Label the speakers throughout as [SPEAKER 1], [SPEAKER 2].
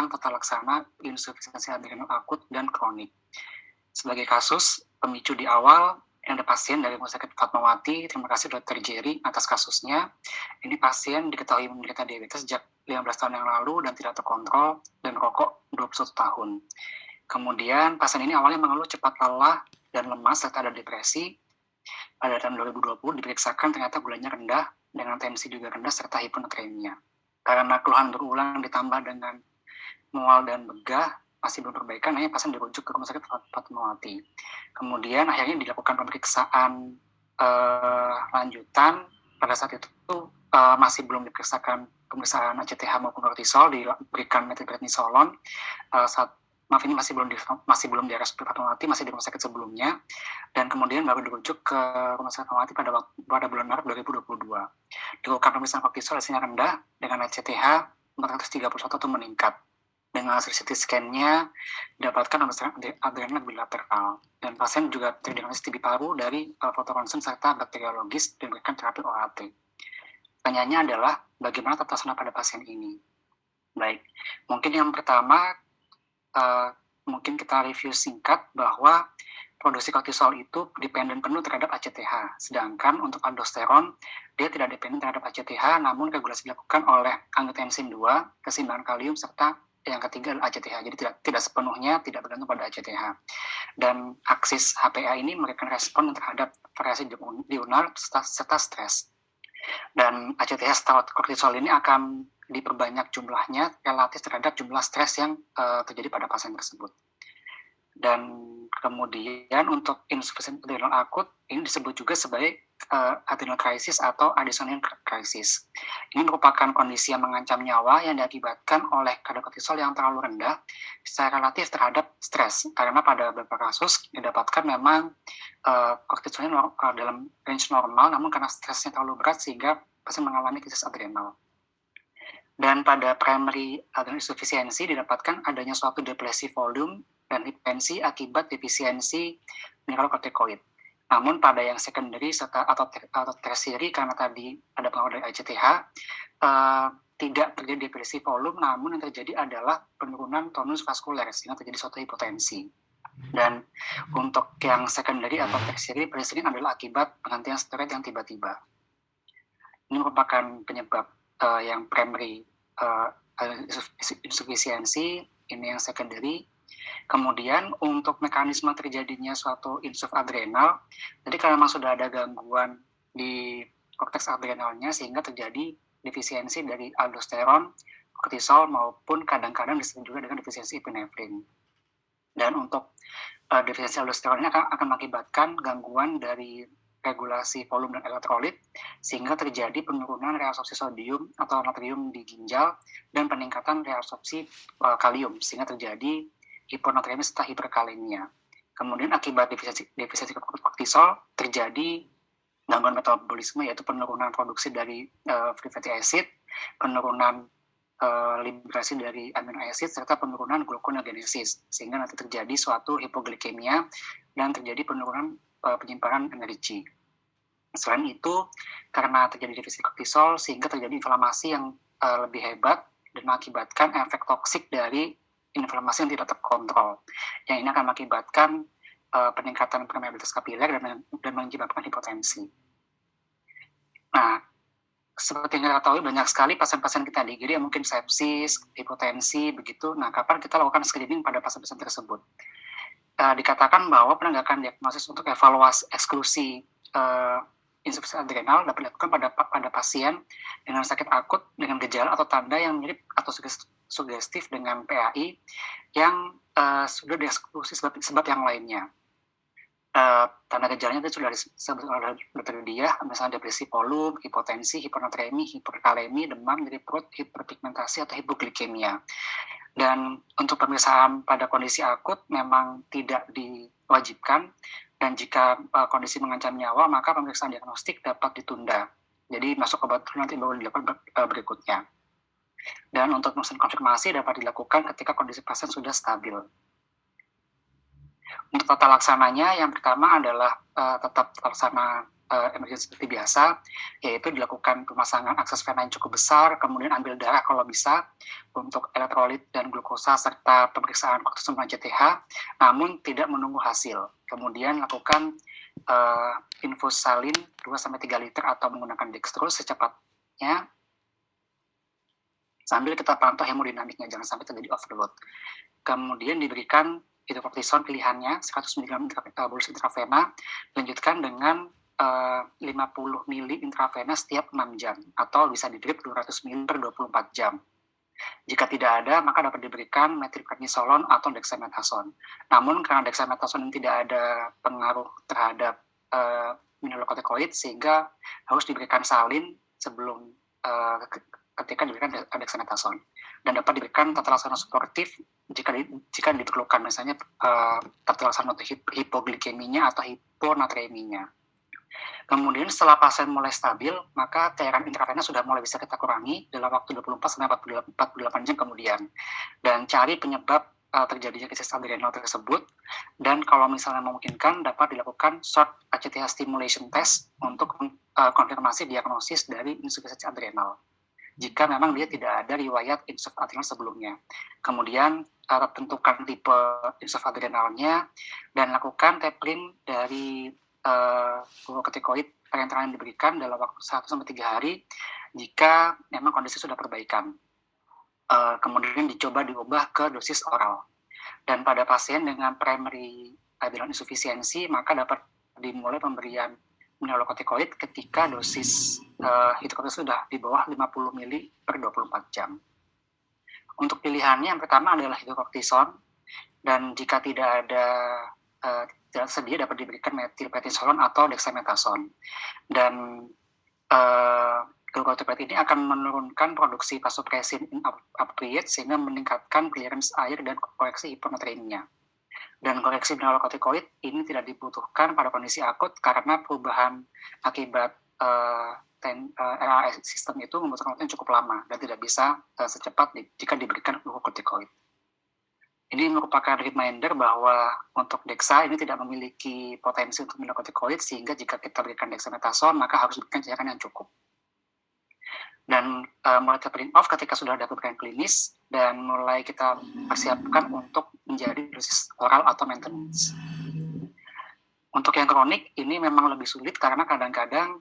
[SPEAKER 1] tata laksana insufisiensi adrenal akut dan kronik. Sebagai kasus pemicu di awal, yang ada pasien dari Rumah Sakit Fatmawati. Terima kasih Dr. Jerry atas kasusnya. Ini pasien diketahui menderita diabetes sejak 15 tahun yang lalu dan tidak terkontrol dan merokok 21 tahun. Kemudian pasien ini awalnya mengeluh cepat lelah dan lemas serta ada depresi. Pada tahun 2020 diperiksakan ternyata gulanya rendah dengan tensi juga rendah serta hiponatremia. Karena keluhan berulang ditambah dengan mual dan begah masih belum perbaikan, akhirnya pasien dirujuk ke Rumah Sakit Fatmawati. Kemudian akhirnya dilakukan pemeriksaan lanjutan. Pada saat itu masih belum diperiksakan pemeriksaan ACTH maupun kortisol, diberikan methylprednisolon. Ini masih belum di RSUD Fatmawati, masih di rumah sakit sebelumnya, dan kemudian baru dirujuk ke Rumah Sakit Fatmawati pada bulan Maret 2022. Dilakukan pemeriksaan kortisol, hasilnya rendah dengan ACTH 431 atau meningkat. Dengan hasil CT scan-nya didapatkan adrenal bilateral, dan pasien juga terdiagnosis TB paru dari foto ronsen serta bakteriologis dan diberikan terapi OAT. Pertanyaannya adalah bagaimana tata laksana pada pasien ini? Baik, mungkin yang pertama mungkin kita review singkat bahwa produksi kortisol itu dependen penuh terhadap ACTH, sedangkan untuk aldosteron dia tidak dependen terhadap ACTH, namun regulasi dilakukan oleh angiotensin 2, keseimbangan kalium, serta yang ketiga adalah ACTH. Jadi tidak sepenuhnya tidak bergantung pada ACTH. Dan aksis HPA ini memberikan respon terhadap variasi diurnal serta stres. Dan ACTH setelah kortisol ini akan diperbanyak jumlahnya relatif terhadap jumlah stres yang terjadi pada pasien tersebut. Dan kemudian untuk insufisien adrenal akut ini disebut juga sebagai adrenal crisis atau adenosine crisis. Ini merupakan kondisi yang mengancam nyawa yang diakibatkan oleh kadar kortisol yang terlalu rendah secara relatif terhadap stres. Karena pada beberapa kasus didapatkan memang kortisolnya dalam range normal, namun karena stresnya terlalu berat sehingga pasien mengalami krisis adrenal. Dan pada primary adrenal insufficiency didapatkan adanya suatu depresi volume dan hipertensi akibat defisiensi mineralokortikoid. Namun pada yang secondary atau tertiary, karena tadi ada pengaruh dari ACTH, tidak terjadi depresi volume, namun yang terjadi adalah penurunan tonus vaskuler sehingga terjadi suatu hipotensi. Dan untuk yang secondary atau tertiary paling sering adalah akibat penghentian steroid yang tiba-tiba. Ini merupakan penyebab yang primary insufficiency, ini yang secondary. Kemudian untuk mekanisme terjadinya suatu insuf adrenal, jadi kalau memang sudah ada gangguan di korteks adrenalnya sehingga terjadi defisiensi dari aldosteron, kortisol, maupun kadang-kadang disebut juga dengan defisiensi epinefrin. Dan untuk defisiensi aldosteron ini akan mengakibatkan gangguan dari regulasi volume dan elektrolit sehingga terjadi penurunan reabsorpsi sodium atau natrium di ginjal dan peningkatan reabsorpsi kalium sehingga terjadi hiponatremia serta hiperkalemia. Kemudian akibat defisiensi kortisol terjadi gangguan metabolisme, yaitu penurunan produksi dari free fatty acid, penurunan liberasi dari amino acid, serta penurunan gluconeogenesis, sehingga nanti terjadi suatu hipoglikemia dan terjadi penurunan penyimpanan energi. Selain itu, karena terjadi defisien kortisol sehingga terjadi inflamasi yang lebih hebat dan mengakibatkan efek toksik dari inflamasi yang tidak terkontrol. Yang ini akan mengakibatkan peningkatan permeabilitas kapiler dan menyebabkan hipotensi. Nah, seperti yang kita ketahui banyak sekali pasien-pasien kita di IGD yang mungkin sepsis, hipotensi, begitu. Nah, kapan kita lakukan screening pada pasien-pasien tersebut? Dikatakan bahwa penegakan diagnosis untuk evaluasi eksklusi insufisiensi adrenal dapat dilakukan pada pasien dengan sakit akut dengan gejala atau tanda yang mirip atau sugestif dengan PAI yang sudah dieksklusi sebab yang lainnya. Tanda gejalanya itu sudah disebut oleh Dr. Diah, misalnya depresi volume, hipotensi, hiponatremi, hiperkalemi, demam, nyeri perut, hiperpigmentasi atau hipoglikemia. Dan untuk pemeriksaan pada kondisi akut memang tidak diwajibkan, dan jika kondisi mengancam nyawa maka pemeriksaan diagnostik dapat ditunda. Jadi masuk obat nanti baru dilakukan berikutnya. Dan untuk pemeriksaan konfirmasi dapat dilakukan ketika kondisi pasien sudah stabil. Untuk tata laksananya, yang pertama adalah tetap laksana emergency seperti biasa, yaitu dilakukan pemasangan akses vena yang cukup besar, kemudian ambil darah kalau bisa, untuk elektrolit dan glukosa serta pemeriksaan kortisol dan ACTH, namun tidak menunggu hasil. Kemudian lakukan infus salin 2-3 liter atau menggunakan dextrose secepatnya sambil kita pantau hemodinamiknya, jangan sampai terjadi overload. Kemudian diberikan hidrokortison pilihannya 100 mg bolus intravena, lanjutkan dengan 50 ml intravena setiap 6 jam, atau bisa di drip 200 ml per 24 jam. Jika tidak ada, maka dapat diberikan metilprednisolon atau dexamethasone. Namun karena dexamethasone tidak ada pengaruh terhadap mineralokortikoid, sehingga harus diberikan salin sebelum ketika diberikan dexamethasone, dan dapat diberikan tata laksana suportif jika diperlukan, misalnya tata laksana untuk hipoglikeminya atau hiponatreminya. Kemudian setelah pasien mulai stabil, maka cairan intravena sudah mulai bisa kita kurangi dalam waktu 24-48 jam kemudian, dan cari penyebab terjadinya krisis adrenal tersebut. Dan kalau misalnya memungkinkan, dapat dilakukan short ACTH stimulation test untuk konfirmasi diagnosis dari insufisiensi adrenal jika memang dia tidak ada riwayat insuf adrenal sebelumnya. Kemudian tentukan tipe insuf adrenalnya dan lakukan tapering dari glukokortikoid yang diberikan dalam waktu 1-3 hari jika memang kondisi sudah perbaikan. Kemudian dicoba diubah ke dosis oral. Dan pada pasien dengan primary adrenal insufisiensi, maka dapat dimulai pemberian mineralokortikoid ketika dosis hidrokortison sudah di bawah 50 ml per 24 jam. Untuk pilihannya yang pertama adalah hidrokortison, dan jika tidak sedia dapat diberikan metilprednisolon atau dexamethasone. Dan glucocorticoid ini akan menurunkan produksi vasopressin appropriate sehingga meningkatkan clearance air dan koreksi hiponatremia. Dan koreksi mineralokortikoid ini tidak dibutuhkan pada kondisi akut karena perubahan akibat RAS sistem itu membutuhkan waktu yang cukup lama dan tidak bisa secepat jika diberikan glukokortikoid. Ini merupakan reminder bahwa untuk Dexa ini tidak memiliki potensi untuk mineralokortikoid, sehingga jika kita berikan dexamethasone maka harus diberikan cairan yang cukup. Dan mulai tapering off ketika sudah ada perbaikan klinis dan mulai kita persiapkan untuk menjadi dosis oral atau maintenance. Untuk yang kronik ini memang lebih sulit karena kadang-kadang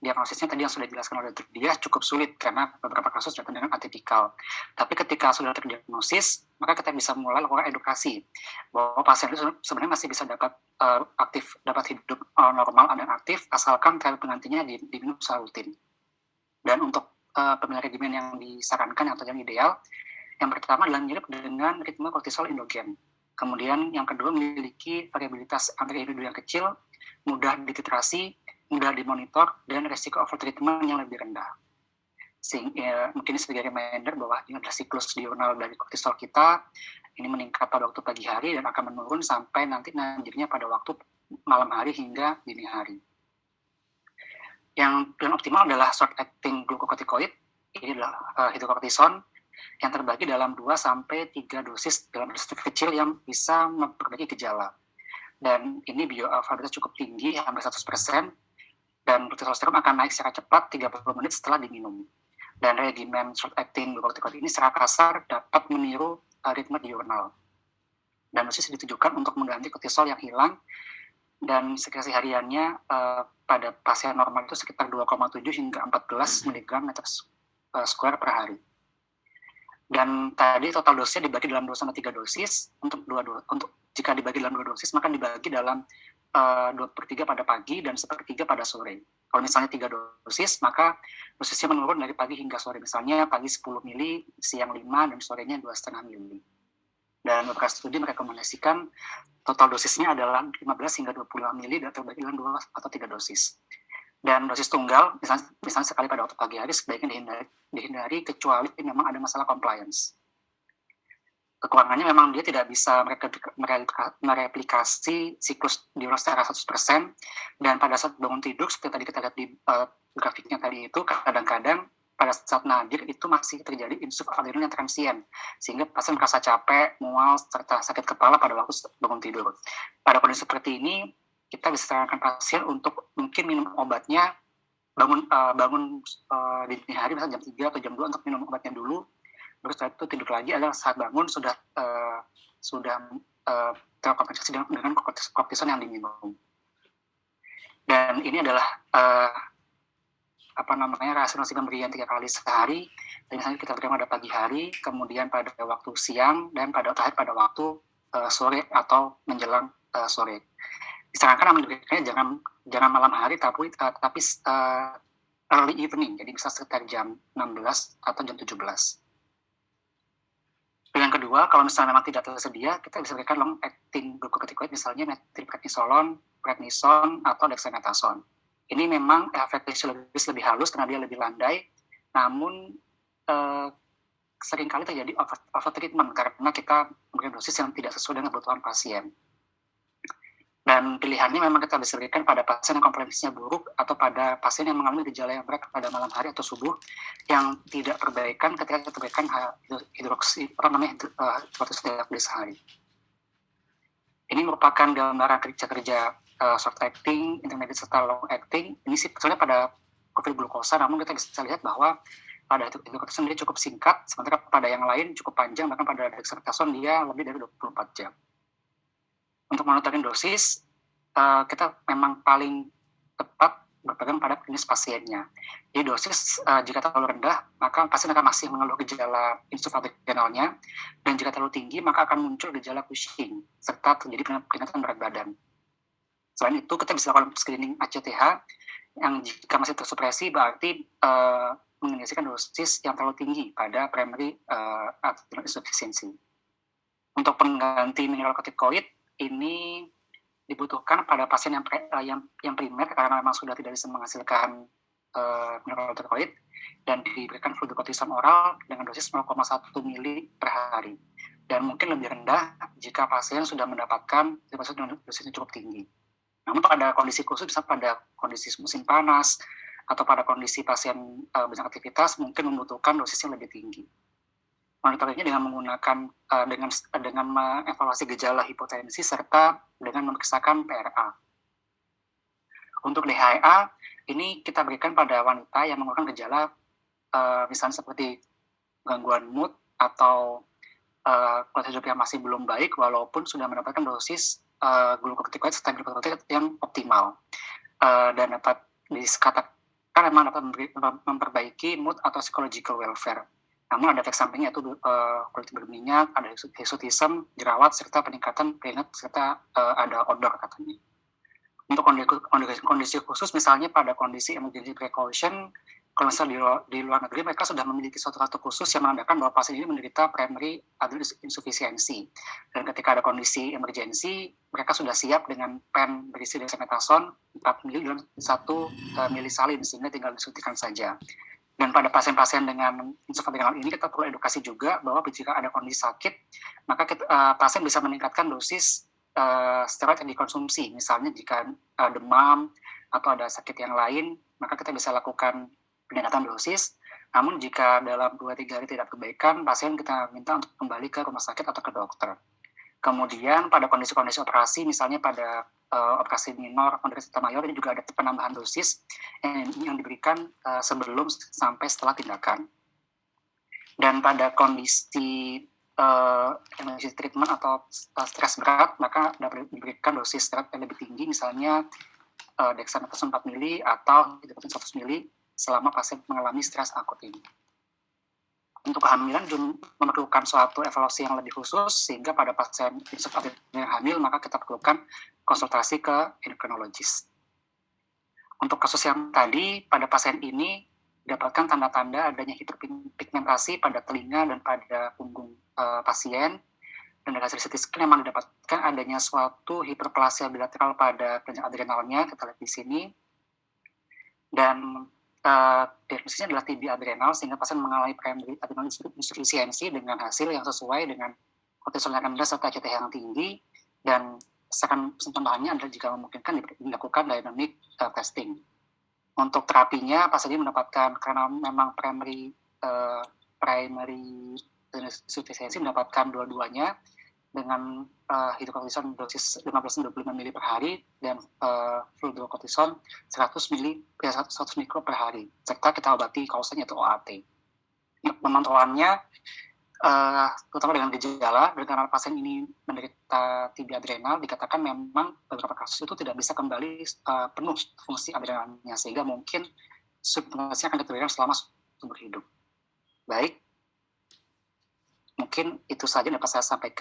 [SPEAKER 1] diagnosisnya tadi yang sudah dijelaskan oleh dia cukup sulit karena beberapa kasus datang dengan atipikal. Tapi ketika sudah terdiagnosis, maka kita bisa mulai lakukan edukasi bahwa pasien itu sebenarnya masih bisa dapat hidup normal dan aktif asalkan terapi penggantinya diminum secara rutin. Dan untuk pemilihan regimen yang disarankan atau yang ideal, yang pertama adalah mirip dengan ritme kortisol endogen. Kemudian yang kedua memiliki variabilitas anti-individu yang kecil, mudah dititrasi, mudah dimonitor, dan resiko overtreatment yang lebih rendah. Mungkin sebagai reminder bahwa ini adalah siklus diurnal dari kortisol kita, ini meningkat pada waktu pagi hari dan akan menurun sampai nanti nadirnya pada waktu malam hari hingga dini hari. Yang paling optimal adalah short-acting glukokortikoid, ini adalah hidrokortison, yang terbagi dalam 2-3 dosis dalam dosis kecil yang bisa memperbaiki gejala. Dan ini bioavailabilitas cukup tinggi, hampir 100%, dan testosteron akan naik secara cepat 30 menit setelah diminum. Dan regimen short-acting glukokortikoid ini secara kasar dapat meniru ritme diurnal. Dan dosis ditujukan untuk mengganti kortisol yang hilang, dan sekresi hariannya pada pasien normal itu sekitar 2,7 hingga 14 mg meter square per hari. Dan tadi total dosisnya dibagi dalam 2-3 dosis. Untuk jika dibagi dalam 2 dosis, maka dibagi dalam 2/3 pada pagi dan 1/3 pada sore. Kalau misalnya 3 dosis, maka dosisnya menurun dari pagi hingga sore. Misalnya pagi 10 mili, siang 5, dan sorenya 2,5 mili. Dan beberapa studi merekomendasikan total dosisnya adalah 15 hingga 25 mili dan terbagi dalam 2 atau 3 dosis. Dan dosis tunggal, misalnya sekali pada waktu pagi hari, sebaiknya dihindari kecuali memang ada masalah compliance. Kekurangannya memang dia tidak bisa mereplikasi siklus diurnal secara 100%, dan pada saat bangun tidur, seperti tadi kita lihat di grafiknya tadi itu, kadang-kadang pada saat nadir itu masih terjadi insuf adrenal yang transien, sehingga pasien merasa capek, mual, serta sakit kepala pada waktu bangun tidur. Pada kondisi seperti ini, kita bisa sarankan pasien untuk mungkin minum obatnya, bangun di dini hari, misalnya jam 3 atau jam 2 untuk minum obatnya dulu, Terus setelah itu tidur lagi adalah saat bangun sudah terkompensasi dengan kortison yang diminum. Dan ini adalah rasionalisasi pemberian 3 kali sehari. Dan misalnya kita berikan pada pagi hari, kemudian pada waktu siang, dan pada waktu sore atau menjelang sore. Disarankan diberikannya jangan malam hari, tapi early evening, jadi bisa sekitar jam 16 atau jam 17. Yang kedua, kalau misalnya memang tidak tersedia, kita bisa berikan long acting glucocorticoid, misalnya methylprednisolon, prednison, atau dexamethasone. Ini memang efek fisiologis lebih halus karena dia lebih landai, namun seringkali terjadi overtreatment karena kita memberikan dosis yang tidak sesuai dengan kebutuhan pasien. Dan pilihannya memang kita bisa berikan pada pasien yang komprehensifnya buruk atau pada pasien yang mengalami gejala yang berat pada malam hari atau subuh yang tidak perbaikan ketika kita berikan hidroksiapatitol sehari. Ini merupakan gambaran kerja short acting, intermediate serta long acting. Ini sih sebetulnya pada profil glukosa, namun kita bisa lihat bahwa pada hidrokortison dia cukup singkat, sementara pada yang lain cukup panjang, bahkan pada dexamethasone dia lebih dari 24 jam. Untuk monitoring dosis, kita memang paling tepat berpegang pada jenis pasiennya. Jadi dosis jika terlalu rendah, maka pasien akan masih mengeluh gejala insuffadrenalnya, dan jika terlalu tinggi, maka akan muncul gejala Cushing, serta terjadi peningkatan berat badan. Selain itu, kita bisa lakukan screening ACTH, yang jika masih tersupresi, berarti mengindikasikan dosis yang terlalu tinggi pada primary adrenal insufficiency. Untuk pengganti mineralocorticoid, ini dibutuhkan pada pasien yang primer karena memang sudah tidak bisa menghasilkan mineralocorticoid dan diberikan fluorocortisone oral dengan dosis 0,1 mili per hari. Dan mungkin lebih rendah jika pasien sudah mendapatkan dosisnya cukup tinggi. Namun pada kondisi khusus, misalnya pada kondisi musim panas atau pada kondisi pasien banyak aktivitas, mungkin membutuhkan dosis yang lebih tinggi. Monitoringnya dengan menggunakan dengan mengevaluasi gejala hipotensi serta dengan memeriksakan PRA. Untuk DHEA ini kita berikan pada wanita yang mengeluarkan gejala misalnya seperti gangguan mood atau kualitas hidup yang masih belum baik walaupun sudah mendapatkan dosis glucocorticoid serta glucocorticoid yang optimal, dan dapat dikatakan memang dapat memperbaiki mood atau psychological welfare. Namun ada efek sampingnya, yaitu kulit berminyak, ada hirsutism, jerawat, serta peningkatan keringat, serta ada odor katanya. Untuk kondisi khusus, misalnya pada kondisi emergency precaution, kalau misalnya di luar negeri, mereka sudah memiliki suatu kartu khusus yang menandakan bahwa pasien ini menderita primary adrenal insufficiency. Dan ketika ada kondisi emergency, mereka sudah siap dengan pen berisi dexamethasone 4 mili dalam 1 milisalin, sehingga tinggal disuntikan saja. Dan pada pasien-pasien dengan insuffadrenal ini kita perlu edukasi juga bahwa jika ada kondisi sakit, maka pasien bisa meningkatkan dosis steroid yang dikonsumsi. Misalnya jika demam atau ada sakit yang lain, maka kita bisa lakukan peningkatan dosis. Namun jika dalam 2-3 hari tidak perbaikan, pasien kita minta untuk kembali ke rumah sakit atau ke dokter. Kemudian pada kondisi-kondisi operasi, misalnya pada operasi minor, serta mayor, ini juga ada penambahan dosis yang diberikan sebelum sampai setelah tindakan. Dan pada kondisi emergency treatment atau stres berat, maka dapat diberikan dosis steroid yang lebih tinggi, misalnya dexamethasone 4 mili atau hidrokortison 100 mili selama pasien mengalami stres akut ini. Untuk kehamilan memerlukan suatu evaluasi yang lebih khusus, sehingga pada pasien yang hamil, maka kita perlukan konsultasi ke endokrinologis. Untuk kasus yang tadi, pada pasien ini dapatkan tanda-tanda adanya hiperpigmentasi pada telinga dan pada punggung pasien, dan dari hasil CT scan memang didapatkan adanya suatu hiperplasia bilateral pada kelenjar adrenalnya, kita lihat di sini, dan diagnosisnya adalah TB adrenal, sehingga pasien mengalami primary adrenal insufficiency dengan hasil yang sesuai dengan kortisol yang rendah serta ACTH yang tinggi, dan saran tambahannya adalah jika memungkinkan dilakukan dynamic testing. Untuk terapinya, pasien ini mendapatkan, karena memang primary insufficiency, mendapatkan dua-duanya dengan hidrokortison dosis 15-25 mili per hari dan fluorocortisone 100 mikro per hari, serta kita obati kausanya atau OAT. Pemantauannya terutama dengan gejala, karena pasien ini menderita TB adrenal, dikatakan memang beberapa kasus itu tidak bisa kembali penuh fungsi adrenalnya, sehingga mungkin substansinya akan diberikan selama seumur hidup. Baik, mungkin itu saja yang dapat saya sampaikan.